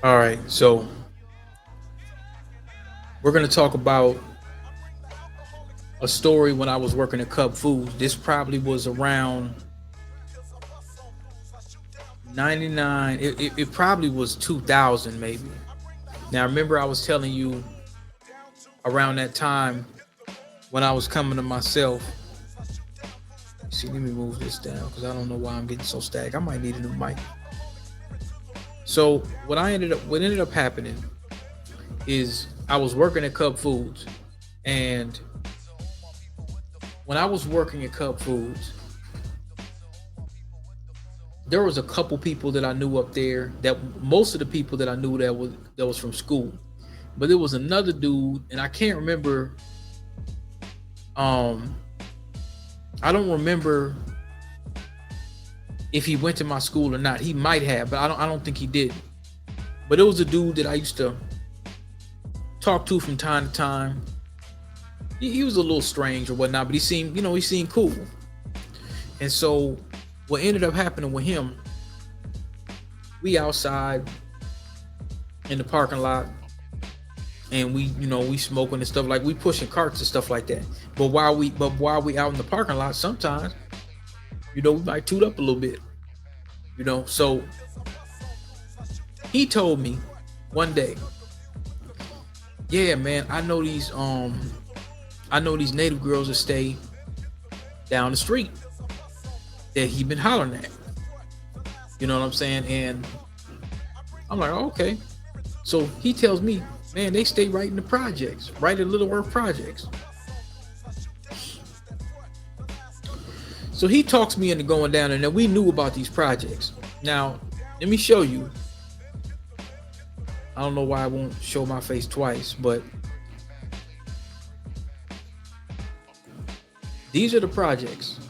All right, so we're gonna talk about a story when I was working at Cub Foods. This probably was around 99. It probably was 2000 maybe. Now remember I was telling you around that time when I was coming to myself. See, let me move this down because I don't know why I'm getting so stacked. I might need a new mic. So what ended up happening is I was working at Cub Foods, and when I was working at Cub Foods, there was a couple people that I knew up there. That most of the people that I knew that was from school, but there was another dude, and I can't remember. Um, I don't remember if he went to my school or not. He might have, but I don't think he did. But it was a dude that I used to talk to from time to time. He was a little strange or whatnot, but he seemed cool. And so what ended up happening with him, we outside in the parking lot, and we smoking and stuff, like we pushing carts and stuff like that. But while we out in the parking lot, sometimes, we might toot up a little bit. So he told me one day, yeah, man, I know these native girls that stay down the street that he been hollering at. You know what I'm saying? And I'm like, oh, okay. So he tells me, man, they stay right in the projects, right at Little Earth projects. So he talks me into going down, and then we knew about these projects. Now, let me show you. I don't know why I won't show my face twice, but these are the projects.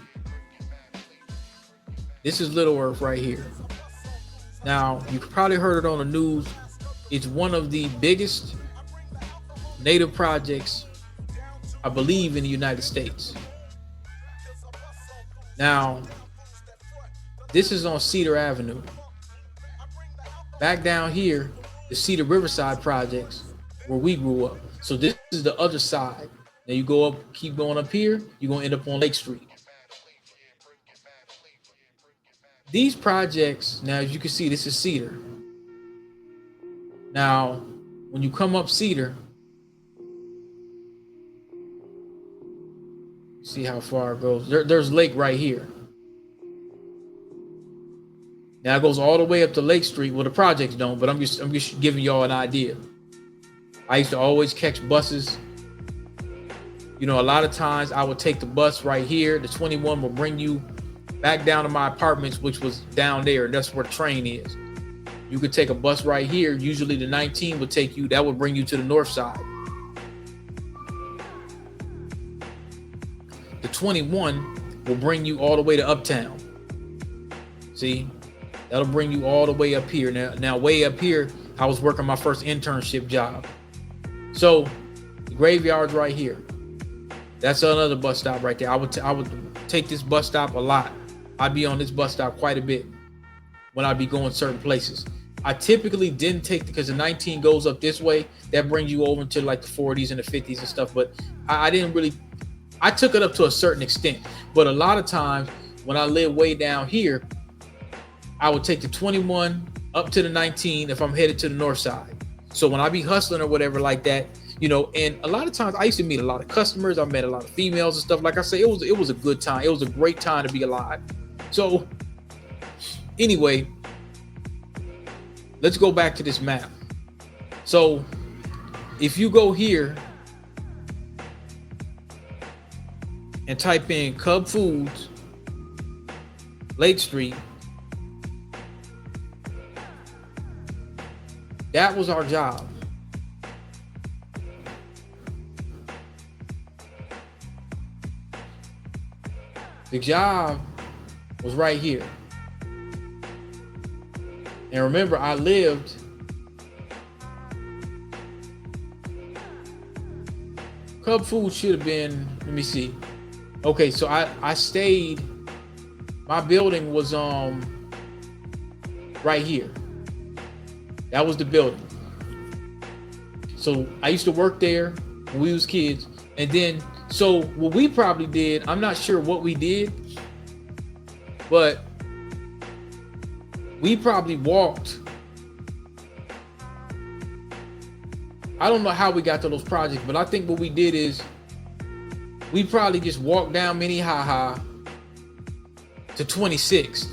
This is Little Earth right here. Now, you probably heard it on the news. It's one of the biggest native projects, I believe, in the United States. Now, this is on Cedar Avenue. Back down here, the Cedar Riverside projects, where we grew up. So this is the other side. Now you go up, keep going up here, you're gonna end up on Lake Street. These projects, now as you can see, this is Cedar. Now, when you come up Cedar, see how far it goes. There's Lake right here. Now it goes all the way up to Lake Street. Well, the projects don't, but I'm just giving y'all an idea. I used to always catch buses. A lot of times I would take the bus right here. The 21 will bring you back down to my apartments, which was down there. That's where the train is. You could take a bus right here. Usually the 19 would take you. That would bring you to the north side. The 21 will bring you all the way to Uptown. See? That'll bring you all the way up here. Now way up here, I was working my first internship job. So the graveyard's right here. That's another bus stop right there. I would take this bus stop a lot. I'd be on this bus stop quite a bit when I'd be going certain places. I typically didn't take, because the 19 goes up this way. That brings you over into like the 40s and the 50s and stuff. But I didn't really, I took it up to a certain extent. But a lot of times when I lived way down here, I would take the 21 up to the 19 if I'm headed to the north side. So when I be hustling or whatever like that, and a lot of times I used to meet a lot of customers. I met a lot of females and stuff. Like I say, it was a good time. It was a great time to be alive. So anyway, let's go back to this map. So if you go here and type in Cub Foods, Lake Street, that was our job. The job was right here. And remember, I lived Cub Food should have been, let me see. Okay, so I stayed, my building was right here. That was the building. So I used to work there when we was kids. And then, so what we probably did, I'm not sure what we did, but we probably walked. I don't know how we got to those projects, but I think what we did is we probably just walked down Minnehaha to 26th.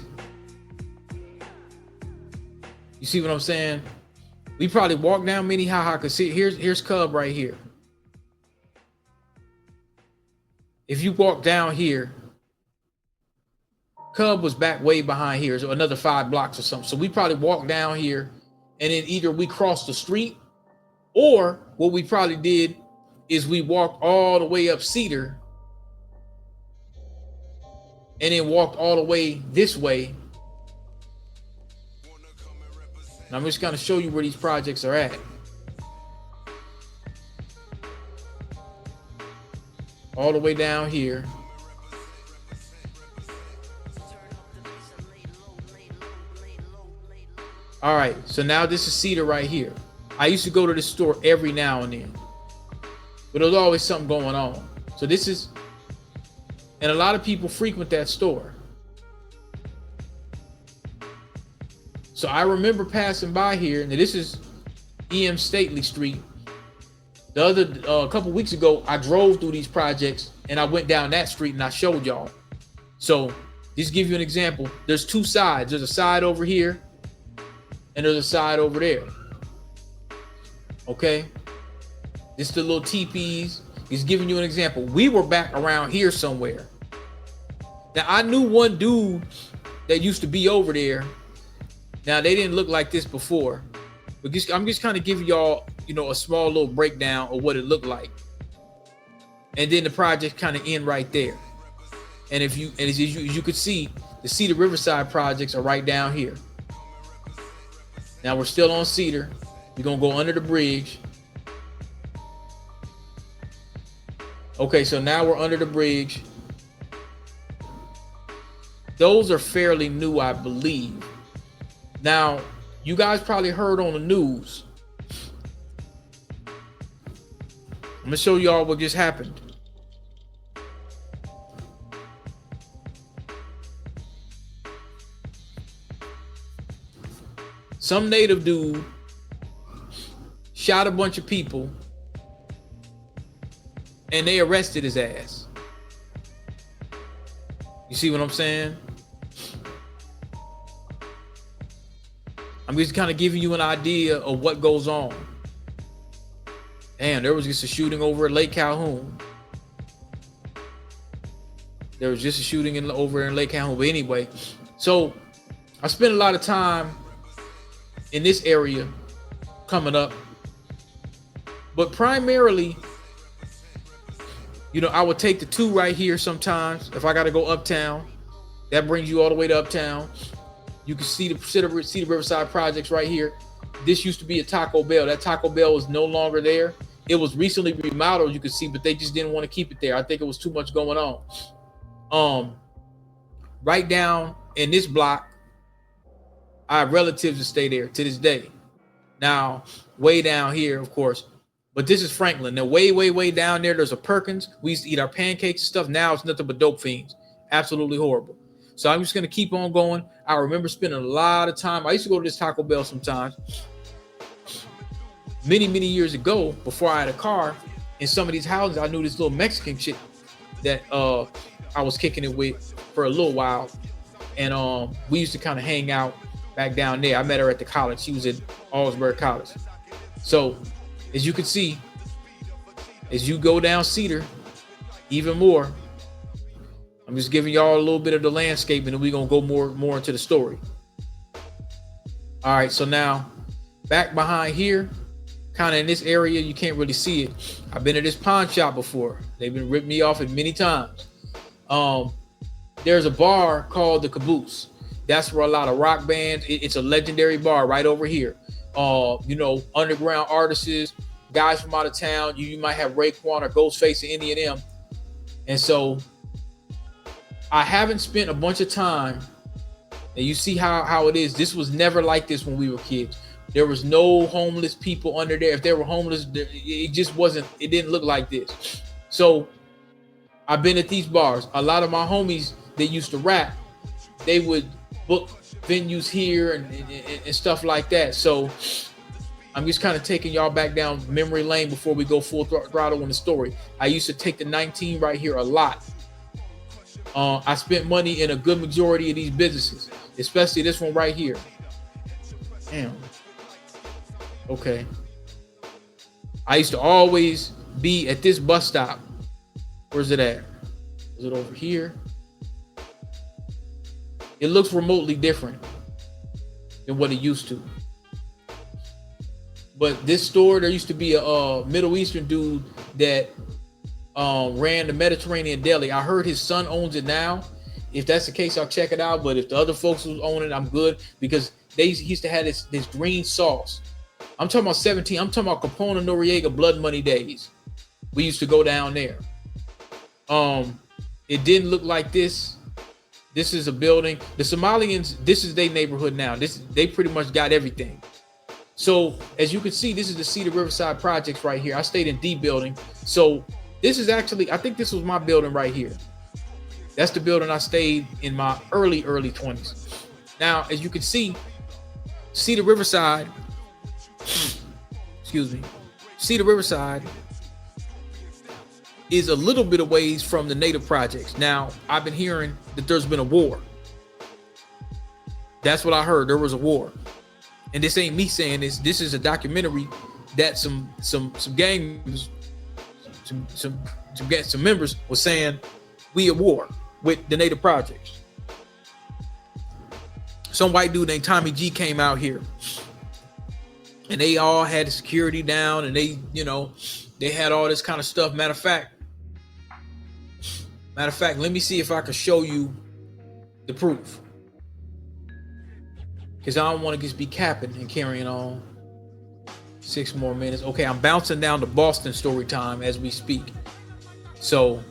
You see what I'm saying? We probably walked down Minnehaha, because see, here's Cub right here. If you walk down here, Cub was back way behind here, so another 5 blocks or something. So we probably walked down here, and then either we crossed the street, or what we probably did is we walked all the way up Cedar and then walked all the way this way. And I'm just going to show you where these projects are at. All the way down here. All right, so now this is Cedar right here. I used to go to this store every now and then, but there's always something going on. So this is, and a lot of people frequent that store. So I remember passing by here, and this is E.M. Stately Street. The other, a couple weeks ago, I drove through these projects, and I went down that street, and I showed y'all. So just give you an example. There's 2 sides. There's a side over here, and there's a side over there. Okay, this is the little teepees. He's giving you an example. We were back around here somewhere. Now I knew one dude that used to be over there. Now they didn't look like this before, but I'm just kind of giving y'all, you know, a small little breakdown of what it looked like. And then the project kind of end right there. And if you, and as you could see, the Cedar Riverside projects are right down here. Now we're still on Cedar. We're gonna go under the bridge. Okay, so now we're under the bridge. Those are fairly new, I believe. Now, you guys probably heard on the news. I'm gonna show y'all what just happened. Some native dude shot a bunch of people, and they arrested his ass. You see what I'm saying? I'm just kind of giving you an idea of what goes on. Damn, there was just a shooting over at Lake Calhoun. There was just a shooting over in Lake Calhoun. But anyway, so I spent a lot of time in this area coming up. But primarily, you know, I would take the 2 right here sometimes. If I got to go uptown, that brings you all the way to uptown. You can see the Cedar Riverside projects right here. This used to be a Taco Bell. That Taco Bell is no longer there. It was recently remodeled, you can see, but they just didn't want to keep it there. I think it was too much going on. Right down in this block, I have relatives that stay there to this day. Now, way down here, of course, but this is Franklin. Now, way down there, there's a Perkins. We used to eat our pancakes and stuff. Now it's nothing but dope fiends. Absolutely horrible. So I'm just going to keep on going. I remember spending a lot of time. I used to go to this Taco Bell sometimes. Many years ago, before I had a car, in some of these houses, I knew this little Mexican chick that I was kicking it with for a little while. And we used to kind of hang out back down there. I met her at the college. She was at Augsburg College. So as you can see, as you go down Cedar, even more, I'm just giving y'all a little bit of the landscape, and then we're going to go more into the story. All right, so now back behind here, kind of in this area, you can't really see it. I've been to this pawn shop before. They've been ripped me off it many times. There's a bar called the Caboose. That's where a lot of rock bands, it's a legendary bar right over here. You know, underground artists, guys from out of town. You might have Raekwon or Ghostface or any of them. And so I haven't spent a bunch of time, and you see how it is. This was never like this when we were kids. There was no homeless people under there. If they were homeless, it just wasn't. It didn't look like this. So I've been at these bars. A lot of my homies that used to rap, they would book venues here and stuff like that. So I'm just kind of taking y'all back down memory lane before we go full throttle in the story. I used to take the 19 right here a lot. I spent money in a good majority of these businesses, especially this one right here. Damn. Okay. I used to always be at this bus stop. Where's it at? Is it over here? It looks remotely different than what it used to. But this store, there used to be a Middle Eastern dude that ran the Mediterranean Deli. I heard his son owns it now. If that's the case, I'll check it out. But if the other folks who own it, I'm good, because he used to have this green sauce. I'm talking about 17. I'm talking about Capone and Noriega Blood Money days. We used to go down there. It didn't look like this. This is a building. The Somalians, this is their neighborhood now. They pretty much got everything. So as you can see, this is the Cedar Riverside projects right here. I stayed in D building. So this is actually, I think this was my building right here. That's the building I stayed in my early 20s. Now, as you can see, Cedar Riverside, Cedar Riverside is a little bit of ways from the Native projects. Now, I've been hearing that there's been a war. That's what I heard. There was a war. And this ain't me saying this. This is a documentary that some gang members, some members were saying we at war with the Native projects. Some white dude named Tommy G came out here, and they all had the security down, and they had all this kind of stuff. Matter of fact, let me see if I can show you the proof, because I don't want to just be capping and carrying on. 6 more minutes. Okay, I'm bouncing down to Boston story time as we speak. So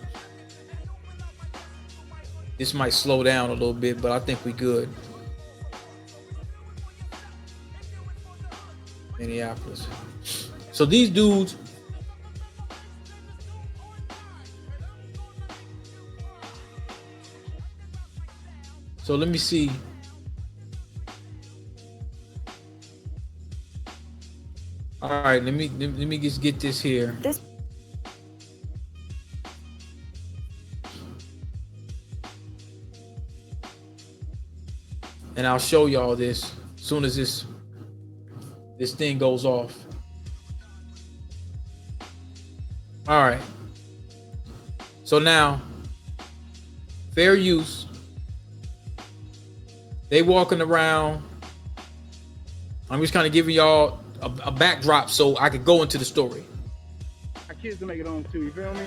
this might slow down a little bit, but I think we good. Minneapolis. So these dudes, so let me see. All right, let me just get this here. And I'll show y'all this as soon as this thing goes off. All right. So now, fair use. They walking around. I'm just kind of giving y'all a backdrop so I could go into the story. My kids can make it on too, you feel me?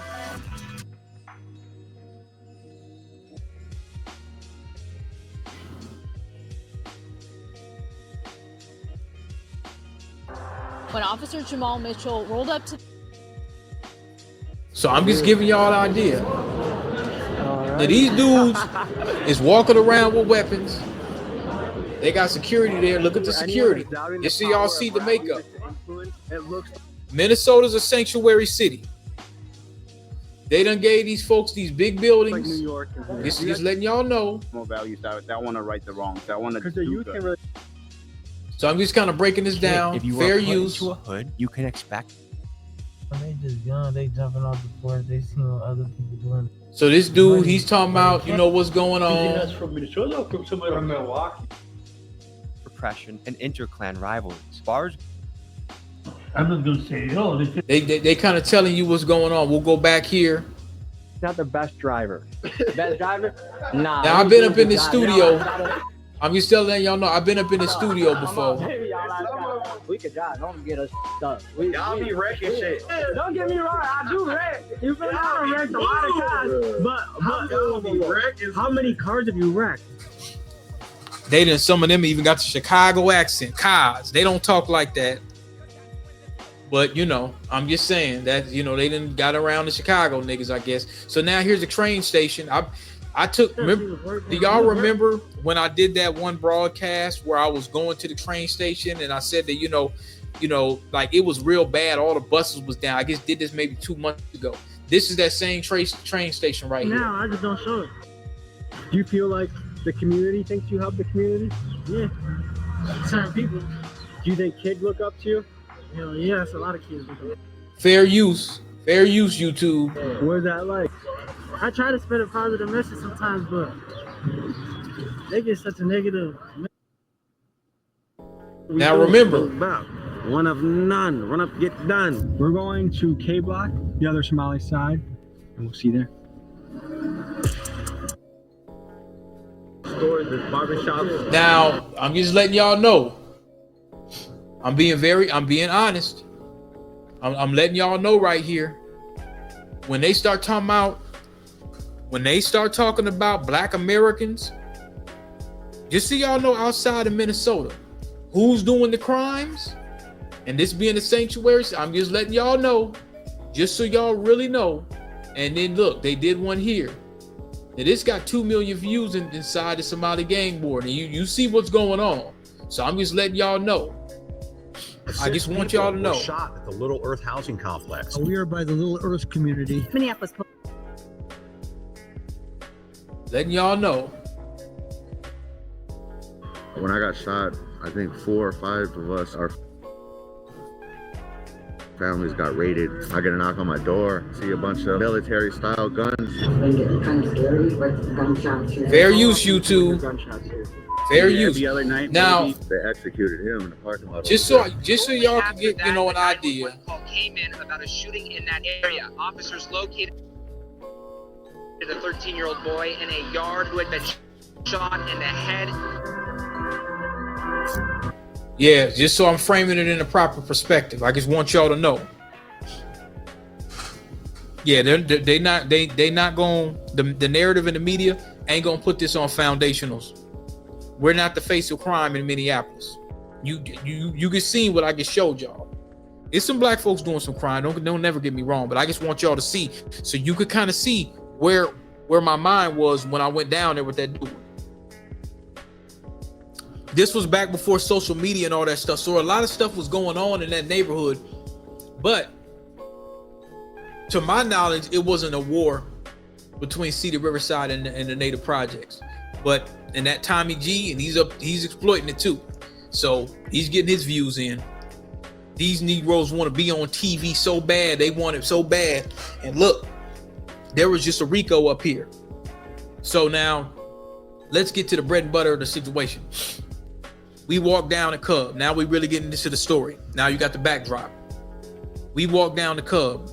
When Officer Jamal Mitchell rolled up to... So I'm just giving y'all an idea. Right. Now these dudes is walking around with weapons. They got security there. Look at the security. You see, y'all see the makeup. Minnesota's a sanctuary city. They done gave these folks these big buildings. Like New York. Just letting y'all know. More values that want to right the wrongs. That want to do good. So I'm just kind of breaking this down. If you fair are put use. into a hood, you can expect. They just young. They jumping off the porch. They see what other people doing. So this dude, he's talking about, what's going on. That's from Minnesota or from somewhere from Milwaukee? Repression and interclan rivalries. Bars. I'm just gonna say, they kind of telling you what's going on. We'll go back here. Not the best driver. Best driver? Nah. Now I've been up in the studio. I'm just telling y'all know I've been up in the studio before. We could drive. Don't get us stuck. Y'all be wrecking shit. Don't get me wrong. I do wreck. You feel me? I wrecked a lot of cars. But how many cars have you wrecked? Some of them even got the Chicago accent. Cars. They don't talk like that. But, I'm just saying that, they done got around the Chicago niggas, I guess. So now here's the train station. I took. Remember, do y'all remember when I did that one broadcast where I was going to the train station and I said that like it was real bad. All the buses was down. I just did this maybe 2 months ago. This is that same train station right here. No, I just don't show it. Do you feel like the community thinks you help the community? Yeah. Certain people. Do you think kids look up to you? Yes, a lot of kids look up. Fair use, YouTube. What's that like? I try to spread a positive message sometimes, but they get such a negative. Now remember, one of none. Run up, get done. We're going to K Block, the other Somali side, and we'll see you there. Stores, there's barbershops. now I'm just letting y'all know. I'm being honest. I'm letting y'all know right here. When they start talking about Black Americans, just so y'all know, outside of Minnesota, who's doing the crimes, and this being a sanctuary, I'm just letting y'all know, just so y'all really know. And then look, they did one here. Now this got 2 million views inside the Somali gang board, and you see what's going on. So I'm just letting y'all know. I just want y'all to know. Shot at the Little Earth housing complex. We are by the Little Earth community. Minneapolis. Letting y'all know. When I got shot, I think 4 or 5 of us, our families got raided. I get a knock on my door, see a bunch of military-style guns. Fair use, YouTube. Fair use. The other night, now they executed him in the parking lot. Just so y'all can get an idea. Call came in about a shooting in that area. Officers located a 13-year-old boy in a yard who had been shot in the head. Yeah, just so I'm framing it in a proper perspective. I just want y'all to know. Yeah, they not going. The narrative in the media ain't gonna put this on foundationals. We're not the face of crime in Minneapolis. You can see what I just showed y'all. It's some Black folks doing some crime. Don't never get me wrong, but I just want y'all to see, so you could kind of see where my mind was when I went down there with that dude. This was back before social media and all that stuff, so a lot of stuff was going on in that neighborhood. But to my knowledge, it wasn't a war between Cedar Riverside and the Native Projects. But in that Tommy G, and he's exploiting it too. So he's getting his views in. These Negroes want to be on TV so bad. They want it so bad. And look, there was just a Rico up here. So now let's get to the bread and butter of the situation. We walk down the Cub. Now we really getting into the story. Now you got the backdrop. We walk down the Cub.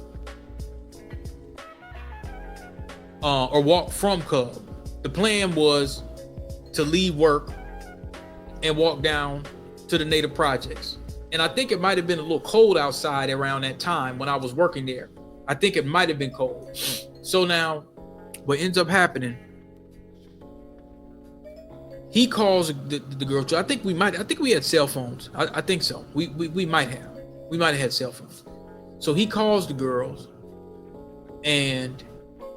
Or walk from Cub. The plan was to leave work and walk down to the Native Projects. And I think it might have been a little cold outside around that time when I was working there. I think it might have been cold. So now what ends up happening, he calls the girl. I think we had cell phones. I think so. We might have had cell phones. So he calls the girls, and I'm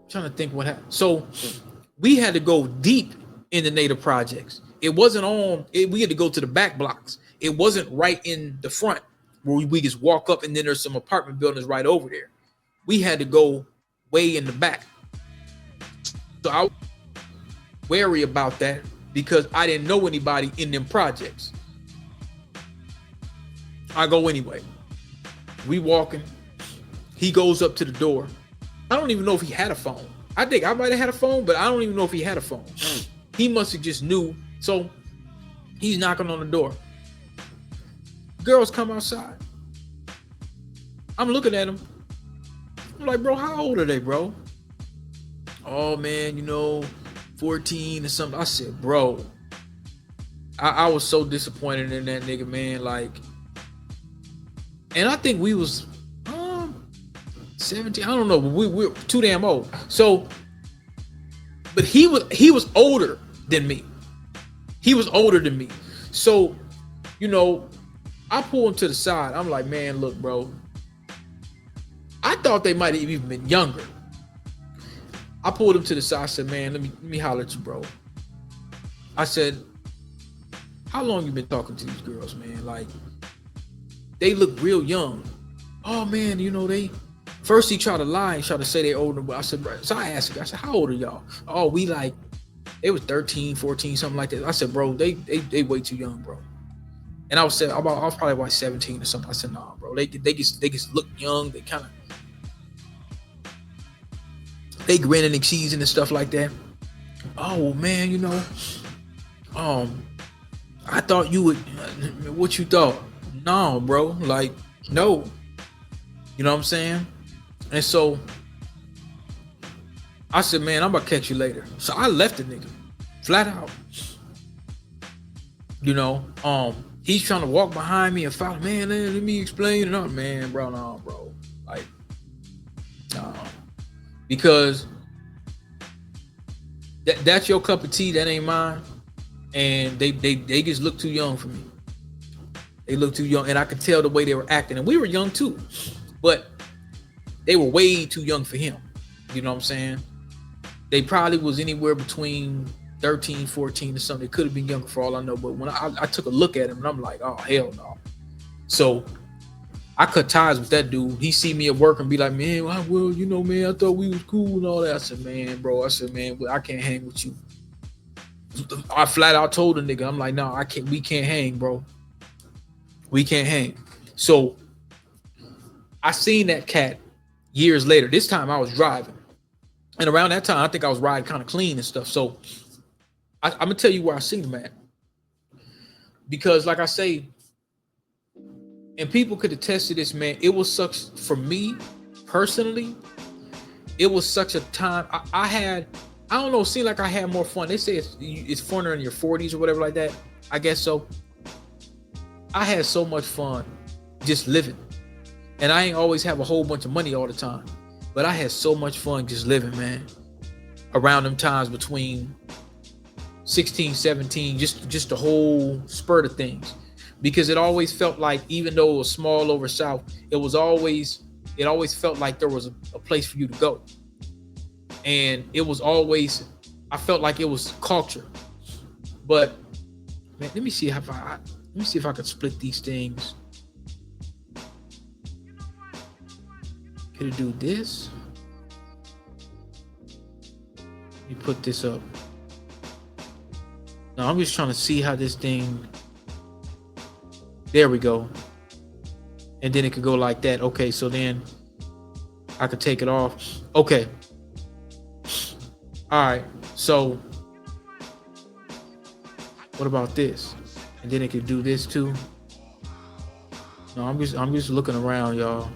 trying to think what happened. So we had to go deep in the Native Projects. It wasn't we had to go to the back blocks. It wasn't right in the front where we just walk up and then there's some apartment buildings right over there. We had to go way in the back. So I was wary about that because I didn't know anybody in them projects. I go anyway. We walking. He goes up to the door. I don't even know if he had a phone. I think I might have had a phone, but I don't even know if he had a phone. He must have just knew. So he's knocking on the door. Girls come outside. I'm looking at him. I'm like, bro, how old are they, bro? Oh man, 14 or something. I said, bro, I was so disappointed in that nigga, man. Like, and I think we was 17. I don't know, but we're too damn old. So, but he was older than me. He was older than me. So, I pull him to the side. I'm like, man, look, bro. I thought they might have even been younger. I pulled him to the side. I said, man, let me holler at you, bro. I said, how long you been talking to these girls, man? Like, they look real young. Oh man, you know, they first he tried to lie and tried to say they're older, but I said, bro, so I asked him, I said, how old are y'all? Oh, we like, they was 13, 14, something like that. I said, bro, they way too young, bro. And I was probably like 17 or something. I said, nah, bro, they just look young. They kind of, they grinning and cheesing and stuff like that. Oh man, you know, I thought you would, what you thought? No, bro, like, no. You know what I'm saying? And so I said, man, I'm gonna catch you later. So I left the nigga flat out. You know, he's trying to walk behind me and follow, man, let me explain it up, man, bro. No, bro. Like, no. Because that's your cup of tea, that ain't mine. And they just look too young for me. They look too young, and I could tell the way they were acting. And we were young too, but they were way too young for him. You know what I'm saying? They probably was anywhere between 13, 14 or something. They could have been younger for all I know. But when I took a look at him, and I'm like, oh, hell no. So I cut ties with that dude. He see me at work and be like, man, well, you know, man, I thought we was cool and all that. I said, man, bro. I said, man, I can't hang with you. I flat out told the nigga, I'm like, no, we can't hang, bro. We can't hang. So I seen that cat years later. This time I was driving. And around that time, I think I was riding kind of clean and stuff. So I'm going to tell you where I seen him at. Because like I say, and people could attest to this, man, it was such, for me personally, it was such a time. I don't know, it seemed like I had more fun. They say it's funner in your 40s or whatever like that. I guess so. I had so much fun just living. And I ain't always have a whole bunch of money all the time. But I had so much fun just living, man. Around them times between 16, 17, just the whole spurt of things. Because it always felt like, even though it was small over South, it always felt like there was a place for you to go. And it was always, I felt like it was culture. But man, let me see if I could split these things. Could it do this? Let me put this up. No, I'm just trying to see how this thing. There we go. And then it could go like that. Okay, so then I could take it off. Okay. All right. So what about this? And then it could do this too. No, I'm just looking around, y'all.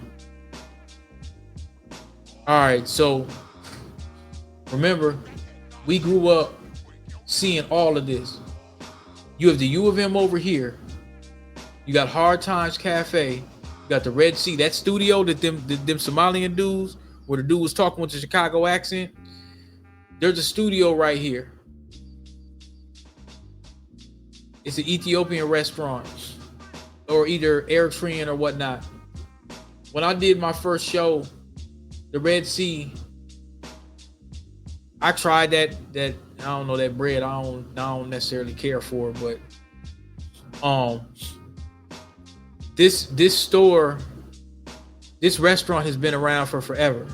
All right, so remember, we grew up seeing all of this. You have the U of M over here. You got Hard Times Cafe. You got the Red Sea, that studio that them Somalian dudes, where the dude was talking with the Chicago accent. There's a studio right here. It's an Ethiopian restaurant, or either Eritrean or whatnot. When I did my first show, the Red Sea, I tried that I don't know, that bread. I don't necessarily care for it, but this store, this restaurant has been around for forever.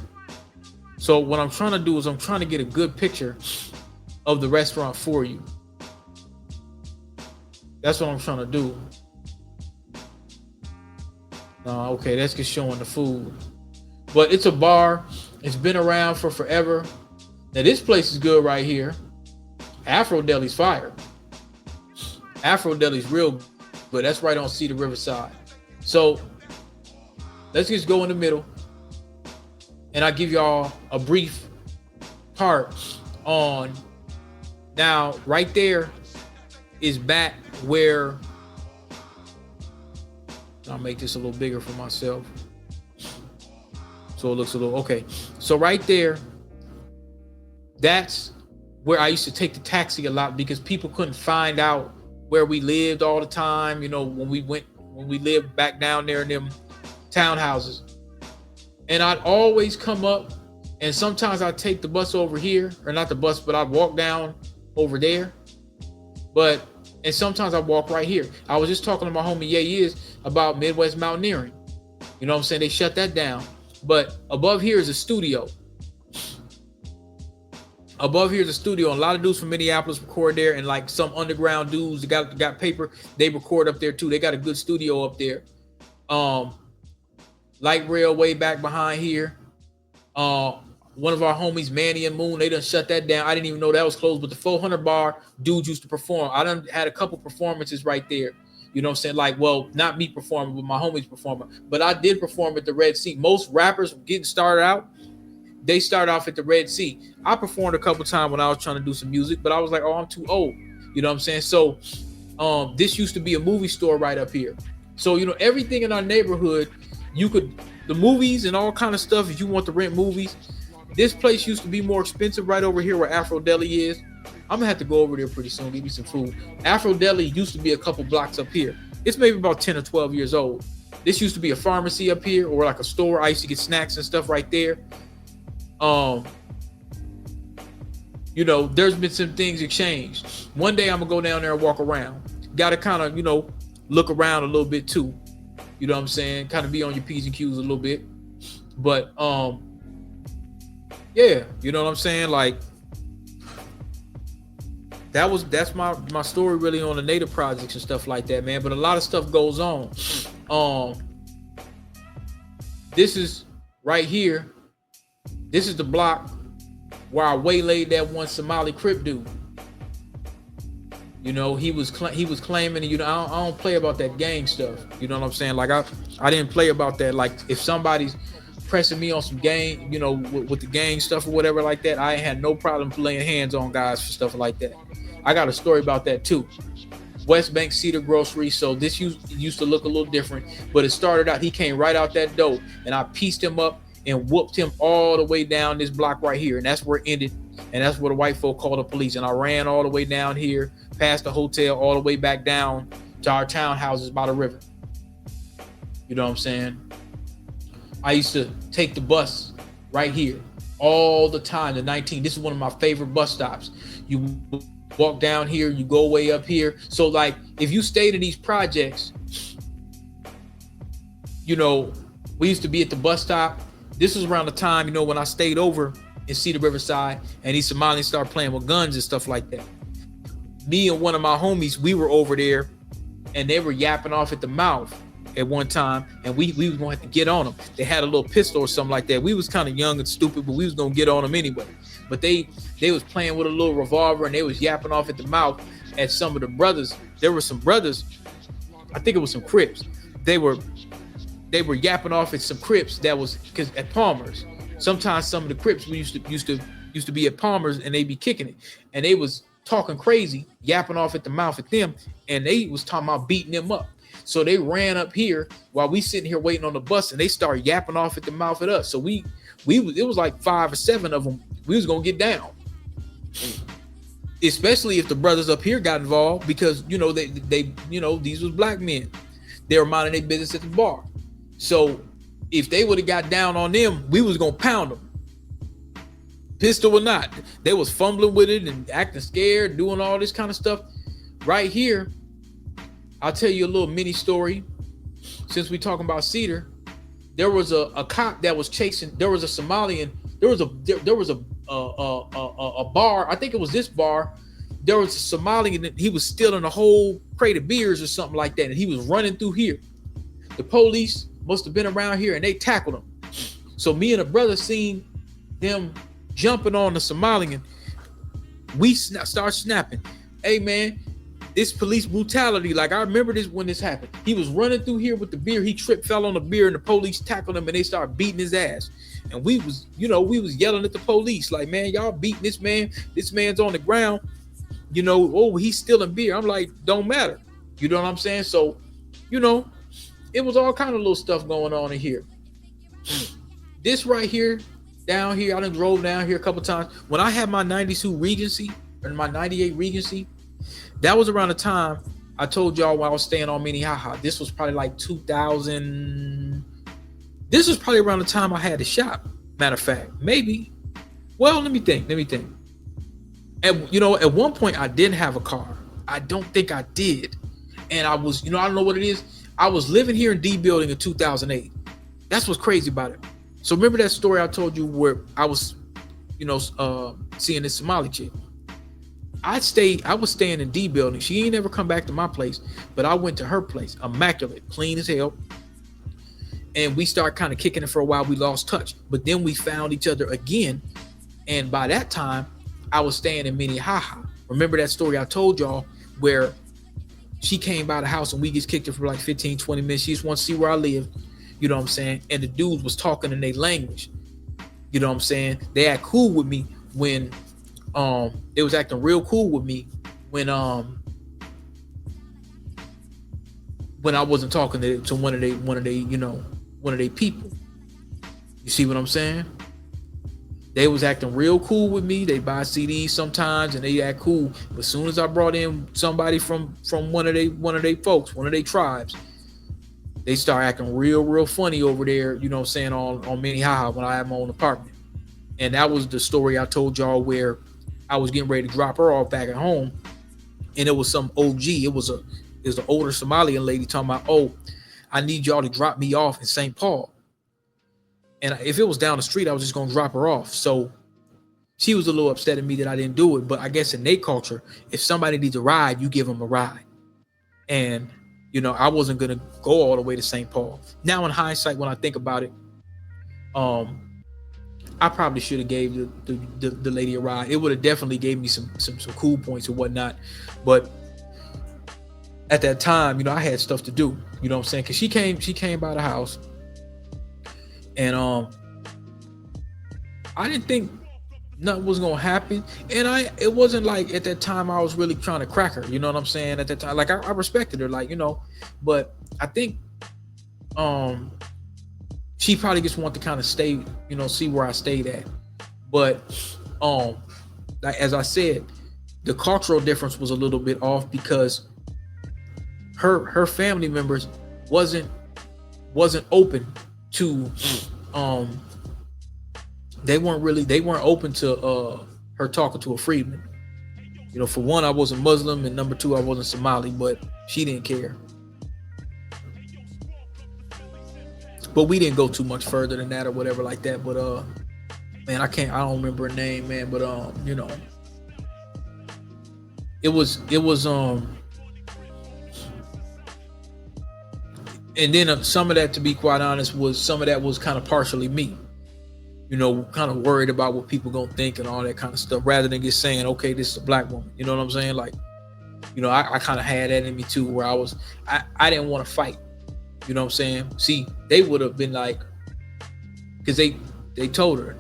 So what I'm trying to do is I'm trying to get a good picture of the restaurant for you. That's what I'm trying to do. Okay, that's just showing the food. But it's a bar. It's been around for forever. Now this place is good right here. Afro Deli's fire. Afro Deli's real good, but that's right on Cedar Riverside. So let's just go in the middle, and I'll give y'all a brief part on. Now right there is back where, I'll make this a little bigger for myself so it looks a little okay. So right there, that's where I used to take the taxi a lot, because people couldn't find out where we lived all the time. You know, when we lived back down there in them townhouses, and I'd always come up And sometimes I take the bus over here, or not the bus, but I walk down over there. And sometimes I walk right here. I was just talking to my homie Years about Midwest Mountaineering. You know what I'm saying? They shut that down. But above here is a studio. Above here is a studio. And a lot of dudes from Minneapolis record there, and like some underground dudes that got paper, they record up there too. They got a good studio up there. Light rail way back behind here. One of our homies, Manny and Moon, they done shut that down. I didn't even know that was closed, but the 400 bar dudes used to perform. I done had a couple performances right there. You know what I'm saying? Like, well, not me performing, but my homies performing. But I did perform at the Red Sea. Most rappers getting started out, they start off at the Red Sea. I performed a couple times when I was trying to do some music, but I was like, oh, I'm too old. You know what I'm saying? So this used to be a movie store right up here. So, you know, everything in our neighborhood, the movies and all kind of stuff, if you want to rent movies, this place used to be more expensive right over here where Afro Deli is. I'm gonna have to go over there pretty soon, give me some food. Afro Deli used to be a couple blocks up here. It's maybe about 10 or 12 years old. This used to be a pharmacy up here, or like a store. I used to get snacks and stuff right there. You know, there's been some things exchanged. One day I'm gonna go down there and walk around. Gotta kind of, you know, look around a little bit too. You know what I'm saying? Kind of be on your P's and Q's a little bit. But yeah, you know what I'm saying? Like, that's my story really on the native projects and stuff like that, man. But a lot of stuff goes on. This is right here. This is the block where I waylaid that one Somali Crip dude. You know, he was claiming, you know, I don't play about that gang stuff. You know what I'm saying? Like I didn't play about that. Like if somebody's pressing me on some gang, you know, with the gang stuff or whatever like that, I ain't had no problem laying hands on guys for stuff like that. I got a story about that too. West Bank Cedar Grocery. So this used to look a little different, but it started out, he came right out that door and I pieced him up and whooped him all the way down this block right here. And that's where it ended. And that's where the white folk called the police. And I ran all the way down here, past the hotel, all the way back down to our townhouses by the river. You know what I'm saying? I used to take the bus right here all the time. This is one of my favorite bus stops. You walk down here, you go way up here. So like, if you stayed in these projects, you know, we used to be at the bus stop. This was around the time, you know, when I stayed over in Cedar Riverside and these Somalians started playing with guns and stuff like that. Me and one of my homies, we were over there and they were yapping off at the mouth at one time, and we was gonna have to get on them. They had a little pistol or something like that. We was kind of young and stupid, but we was gonna get on them anyway. But they was playing with a little revolver and they was yapping off at the mouth at some of the brothers. There were some brothers, I think it was some Crips. They were yapping off at some Crips that was because at Palmer's. Sometimes some of the Crips we used to be at Palmer's and they be kicking it, and they was talking crazy, yapping off at the mouth at them, and they was talking about beating them up. So they ran up here while we sitting here waiting on the bus, and they started yapping off at the mouth at us. So it was like 5 or 7 of them. We was gonna get down, especially if the brothers up here got involved, because you know they you know, these was black men. They were minding their business at the bar. So if they would have got down on them, we was gonna pound them, pistol or not. They was fumbling with it and acting scared, doing all this kind of stuff. Right here, I'll tell you a little mini story. Since we talking about Cedar, there was a cop that was chasing. There was a Somalian. There was a bar. I think it was this bar. There was a Somalian. He was stealing a whole crate of beers or something like that, and he was running through here. The police must have been around here, and they tackled him. So me and a brother seen them jumping on the Somalian. We start snapping. Hey man, this police brutality. Like, I remember this when this happened. He was running through here with the beer. He tripped, fell on the beer, and the police tackled him, and they started beating his ass. And we was yelling at the police, like, man, y'all beating this man. This man's on the ground. You know, oh, he's stealing beer. I'm like, don't matter. You know what I'm saying? So, you know, it was all kind of little stuff going on in here. This right here, down here, I done drove down here a couple times. When I had my 92 Regency, or my 98 Regency, that was around the time I told y'all while I was staying on Minnehaha. This was probably like 2000. This was probably around the time I had the shop. Matter of fact, maybe. Well, let me think. And at one point I didn't have a car. I don't think I did. And I was, I don't know what it is. I was living here in D building in 2008. That's what's crazy about it. So remember that story I told you where I was, seeing this Somali chick. I was staying in D building. She ain't never come back to my place, but I went to her place, immaculate, clean as hell. And we started kind of kicking it for a while. We lost touch, but then we found each other again. And by that time, I was staying in Minnehaha. Remember that story I told y'all where she came by the house and we just kicked it for like 15, 20 minutes. She just wanted to see where I lived. You know what I'm saying? And the dudes was talking in their language. You know what I'm saying? They act cool with me when they was acting real cool with me when I wasn't talking to one of they people. You see what I'm saying? They was acting real cool with me. They buy CDs sometimes and they act cool. But as soon as I brought in somebody from one of they folks, one of their tribes, they start acting real funny over there, you know what I'm saying, on Minnehaha when I had my own apartment. And that was the story I told y'all where I was getting ready to drop her off back at home. And it was some OG. It was an older Somalian lady talking about, oh, I need y'all to drop me off in St. Paul. And if it was down the street, I was just going to drop her off. So she was a little upset at me that I didn't do it. But I guess in their culture, if somebody needs a ride, you give them a ride. And, I wasn't going to go all the way to St. Paul. Now, in hindsight, when I think about it, I probably should have gave the lady a ride. It would have definitely gave me some cool points and whatnot. But at that time, I had stuff to do. You know what I'm saying? Because she came by the house. And I didn't think nothing was gonna happen. And it wasn't like at that time I was really trying to crack her. You know what I'm saying? At that time, like I respected her, but I think she probably just wanted to kind of stay, see where I stayed at. But like as I said, the cultural difference was a little bit off because her family members wasn't open to they weren't open to her talking to a freedman. For one, I wasn't Muslim, and number two, I wasn't Somali, but she didn't care. But we didn't go too much further than that or whatever like that. But man, I don't remember her name, man, but it was and then some of that, to be quite honest, some of that was kind of partially me, kind of worried about what people gonna think and all that kind of stuff, rather than just saying, okay, this is a black woman. You know what I'm saying? Like, I kind of had that in me too, where I didn't want to fight. You know what I'm saying? See, they would have been like, because they told her,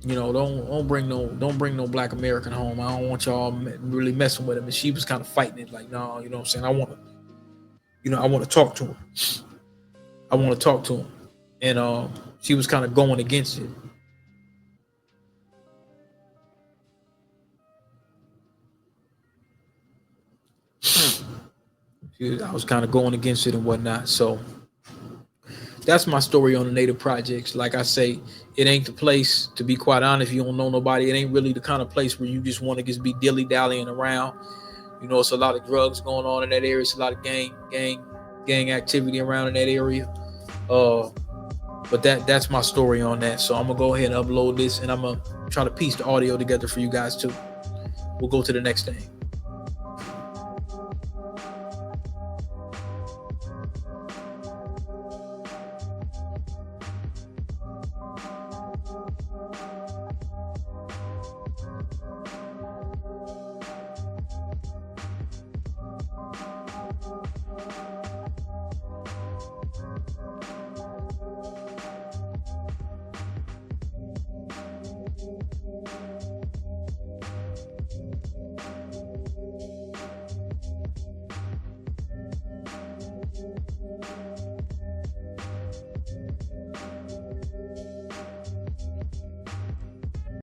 don't bring no black American home. I don't want y'all really messing with him. And she was kind of fighting it, like, no, you know what I'm saying? I want to talk to him. I want to talk to him. And she was kind of going against it. I was kind of going against it and whatnot. So that's my story on the Native Projects. Like I say, it ain't the place, to be quite honest. If you don't know nobody, it ain't really the kind of place where you just want to just be dilly-dallying around. It's a lot of drugs going on in that area. It's a lot of gang activity around in that area. But that's my story on that. So I'm gonna go ahead and upload this, and I'm gonna try to piece the audio together for you guys too. We'll go to the next thing.